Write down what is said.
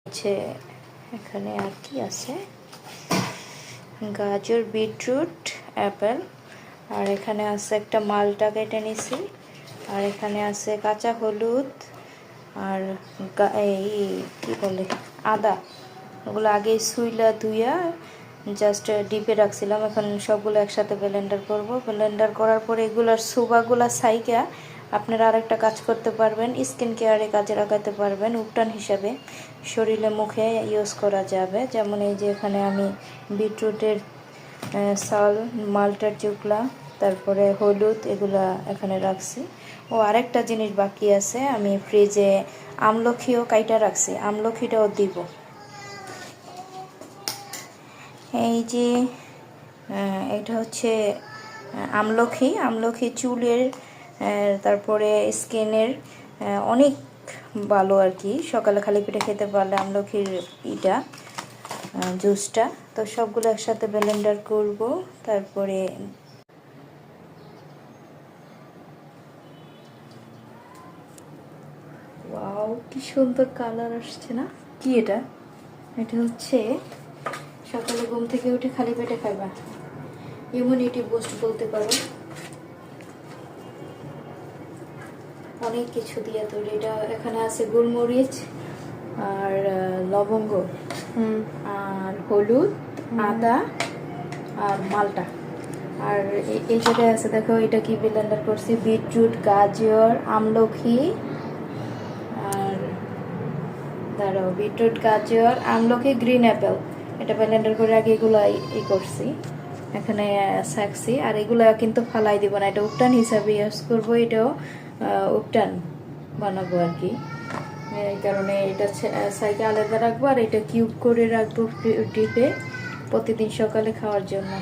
হচ্ছে এখানে আর কি আছে, গাজর, বিটরুট, অ্যাপেল, আর এখানে আছে একটা মালটা কেটে নিছি, আর এখানে আছে কাঁচা হলুদ আর এই কি বলে আদা, ওগুলো আগে সুইলা ধুইয়া জাস্ট ডিপে রাখছিলাম। এখন সবগুলো একসাথে ব্লেন্ডার করব। ব্লেন্ডার করার পরে এগুলোর সুবাগুলা সাইকা আপনারা আরেকটা কাজ করতে পারবেন, স্কিন কেয়ারে কাজে লাগাতে পারবেন, উপটান হিসাবে শরীরে মুখে ইউজ করা যাবে। যেমন এই যে এখানে আমি বিটরুটের সাল, মাল্টার চুকলা, তারপরে হলুদ, এগুলা এখানে রাখছি। ও আরেকটা জিনিস বাকি আছে, আমি ফ্রিজে আমলখিও কাইটা রাখছি, আমলখিটাও দিব। এই যে এটা হচ্ছে আমলখি চুলের, তারপরে স্কিনের অনেক ভালো আর কি। সকালে খালি পেটে খেতে পারলে আমলখির জুসটা। তো সবগুলো একসাথে ব্লেন্ডার করব। তারপরে ওয়াও, কি সুন্দর কালার আসছে না? কি এটা? এটা হচ্ছে সকালে ঘুম থেকে উঠে খালি পেটে খাবা, ইমিউনিটি বুস্ট বলতে পারো। অনেক কিছু দিয়ে তৈরি এটা। এখানে আছে গোলমরিচ আর লবঙ্গ আর হলুদ, আদা আর মালটা। আর এই জায়গায় আছে, দেখো এটা কি ব্লেন্ডার করছি, বিটরুট, গাজর, আমলখি আর দাঁড়াও, বিটরুট, গাজর, আমলখি, গ্রিন অ্যাপেল, এটা ব্লেন্ডার করে আগে এগুলো করছি, এখানে ছাকছি। আর এগুলো কিন্তু ফালাই দিব না, এটা উপটান হিসাবে ইউজ করবো। এটাও উপটান বানাবো আর কি, এই কারণে এটা সাইকে আলাদা রাখবো আর এটা কিউব করে রাখবো ডিপে প্রতিদিন সকালে খাওয়ার জন্য।